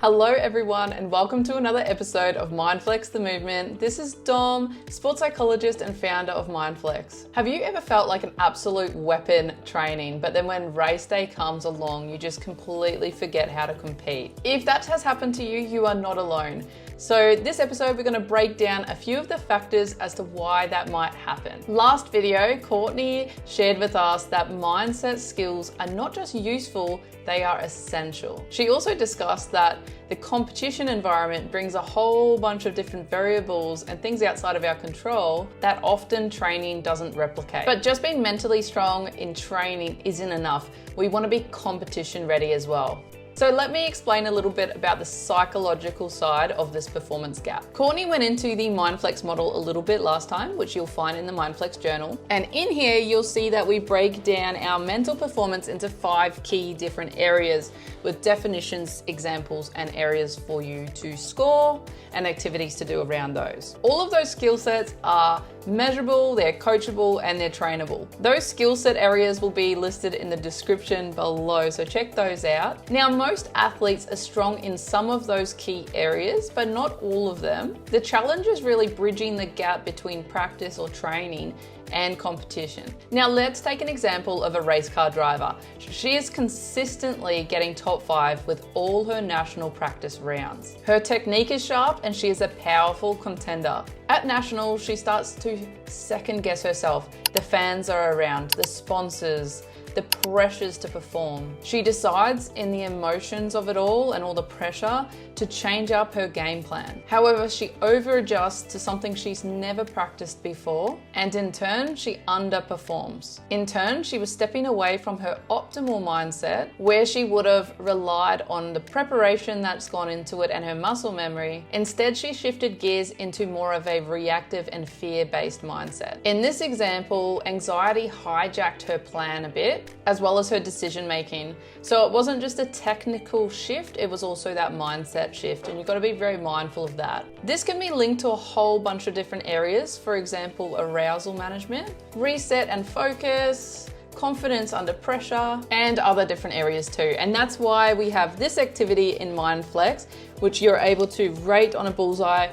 Hello everyone and welcome to another episode of MINDFLEX the Movement. This is Dom, sport psychologist and founder of MINDFLEX. Have you ever felt like an absolute weapon training, but then when race day comes along, you just completely forget how to compete? If that has happened to you, you are not alone. So this episode, we're going to break down a few of the factors as to why that might happen. Last video, Courtney shared with us that mindset skills are not just useful, they are essential. She also discussed that the competition environment brings a whole bunch of different variables and things outside of our control that often training doesn't replicate. But just being mentally strong in training isn't enough. We want to be competition ready as well. So let me explain a little bit about the psychological side of this performance gap. Courtney went into the MINDFLEX model a little bit last time, which you'll find in the MINDFLEX journal. And in here, you'll see that we break down our mental performance into 5 key different areas with definitions, examples, and areas for you to score and activities to do around those. All of those skill sets are measurable, they're coachable, and they're trainable. Those skill set areas will be listed in the description below, so check those out. Now, most athletes are strong in some of those key areas, but not all of them. The challenge is really bridging the gap between practice or training and competition. Now let's take an example of a race car driver. She is consistently getting top 5 with all her national practice rounds. Her technique is sharp and she is a powerful contender. At nationals, she starts to second guess herself. The fans are around, the sponsors, the pressures to perform. She decides in the emotions of it all and all the pressure to change up her game plan. However, she over-adjusts to something she's never practiced before, and in turn, she underperforms. In turn, she was stepping away from her optimal mindset, where she would have relied on the preparation that's gone into it and her muscle memory. Instead, she shifted gears into more of a reactive and fear-based mindset. In this example, anxiety hijacked her plan a bit, as well as her decision making. So it wasn't just a technical shift, it was also that mindset shift, and you've got to be very mindful of that. This can be linked to a whole bunch of different areas, for example, arousal management, reset and focus, confidence under pressure, and other different areas too. And that's why we have this activity in MINDFLEX, which you're able to rate on a bullseye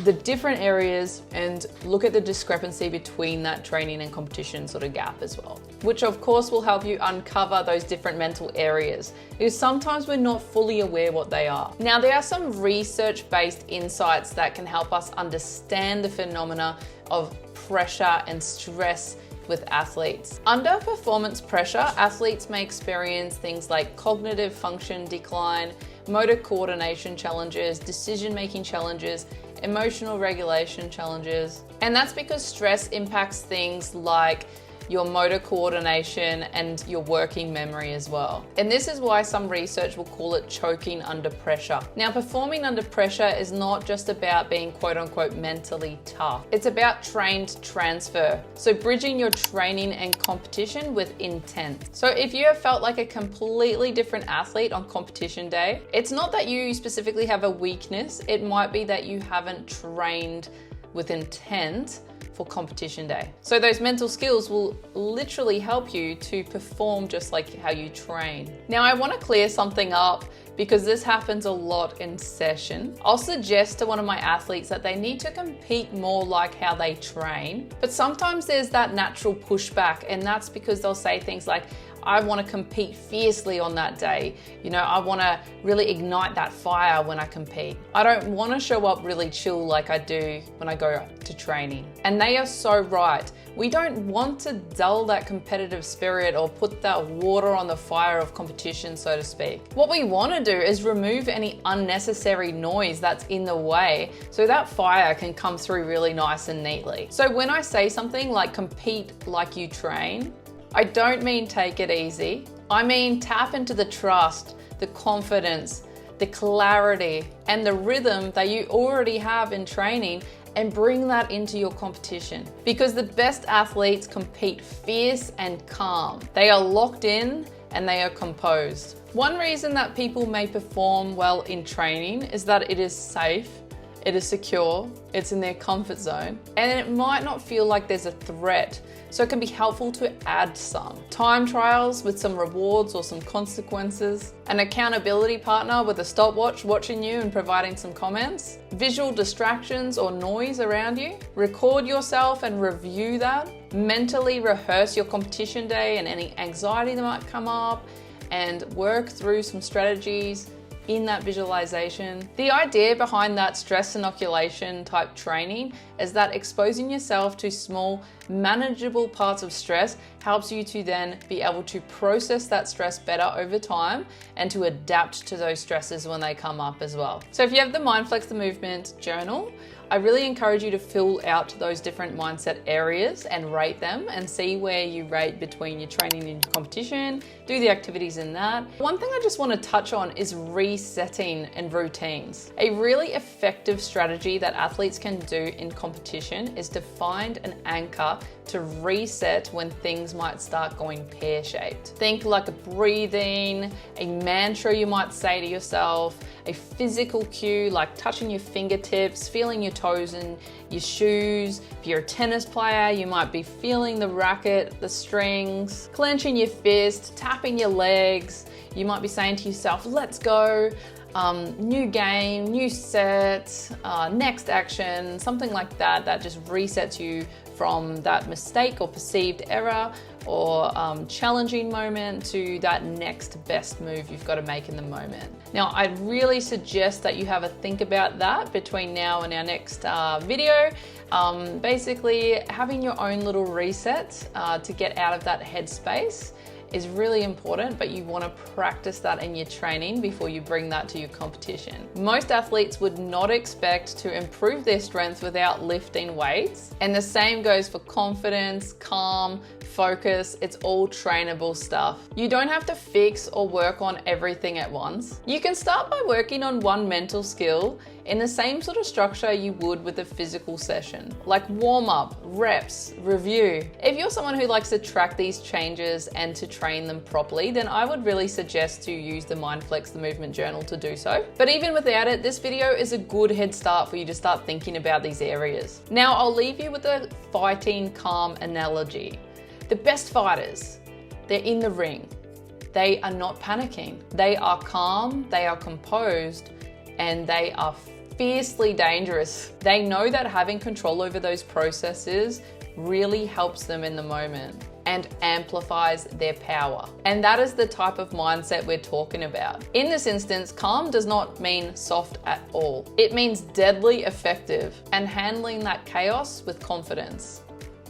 the different areas and look at the discrepancy between that training and competition sort of gap as well, which of course will help you uncover those different mental areas, because sometimes we're not fully aware what they are. Now, there are some research-based insights that can help us understand the phenomena of pressure and stress with athletes. Under performance pressure, athletes may experience things like cognitive function decline, motor coordination challenges, decision-making challenges, emotional regulation challenges. And that's because stress impacts things like your motor coordination and your working memory as well. And this is why some research will call it choking under pressure. Now, performing under pressure is not just about being quote unquote mentally tough. It's about trained transfer. So bridging your training and competition with intent. So if you have felt like a completely different athlete on competition day, it's not that you specifically have a weakness. It might be that you haven't trained with intent for competition day. So those mental skills will literally help you to perform just like how you train. Now, I want to clear something up because this happens a lot in session. I'll suggest to one of my athletes that they need to compete more like how they train, but sometimes there's that natural pushback, and that's because they'll say things like, I want to compete fiercely on that day. You know, I want to really ignite that fire when I compete. I don't want to show up really chill like I do when I go to training. And they are so right. We don't want to dull that competitive spirit or put that water on the fire of competition, so to speak. What we want to do is remove any unnecessary noise that's in the way so that fire can come through really nice and neatly. So when I say something like compete like you train, I don't mean take it easy. I mean tap into the trust, the confidence, the clarity, and the rhythm that you already have in training and bring that into your competition. Because the best athletes compete fierce and calm. They are locked in and they are composed. One reason that people may perform well in training is that it is safe, it is secure, it's in their comfort zone, and it might not feel like there's a threat. So it can be helpful to add some time trials with some rewards or some consequences, an accountability partner with a stopwatch watching you and providing some comments, visual distractions or noise around you, record yourself and review that, mentally rehearse your competition day and any anxiety that might come up, and work through some strategies in that visualization. The idea behind that stress inoculation type training is that exposing yourself to small, manageable parts of stress helps you to then be able to process that stress better over time and to adapt to those stresses when they come up as well. So if you have the MINDFLEX the Movement journal, I really encourage you to fill out those different mindset areas and rate them and see where you rate between your training and your competition, do the activities in that. One thing I just want to touch on is resetting and routines. A really effective strategy that athletes can do in competition is to find an anchor to reset when things might start going pear-shaped. Think like a breathing, a mantra you might say to yourself, a physical cue like touching your fingertips, feeling your toes in your shoes. If you're a tennis player, you might be feeling the racket, the strings, clenching your fist, tapping your legs. You might be saying to yourself, let's go. New game, new set, next action, something like that, that just resets you from that mistake or perceived error or challenging moment to that next best move you've got to make in the moment. Now, I'd really suggest that you have a think about that between now and our next video. Basically, having your own little reset to get out of that headspace is really important, but you want to practice that in your training before you bring that to your competition. Most athletes would not expect to improve their strength without lifting weights, and the same goes for confidence, calm, focus. It's all trainable stuff. You don't have to fix or work on everything at once. You can start by working on one mental skill in the same sort of structure you would with a physical session, like warm up, reps, review. If you're someone who likes to track these changes and to train them properly, then I would really suggest to use the MINDFLEX the Movement journal to do so. But even without it, this video is a good head start for you to start thinking about these areas. Now I'll leave you with a fighting calm analogy. The best fighters, they're in the ring. They are not panicking. They are calm, they are composed, and they are fiercely dangerous. They know that having control over those processes really helps them in the moment and amplifies their power. And that is the type of mindset we're talking about. In this instance, calm does not mean soft at all. It means deadly effective and handling that chaos with confidence,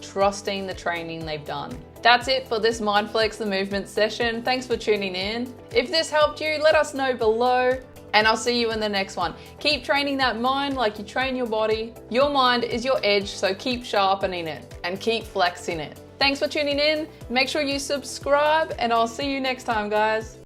trusting the training they've done. That's it for this MINDFLEX the Movement session. Thanks for tuning in. If this helped you, let us know below. And I'll see you in the next one. Keep training that mind like you train your body. Your mind is your edge, so keep sharpening it and keep flexing it. Thanks for tuning in. Make sure you subscribe, and I'll see you next time, guys.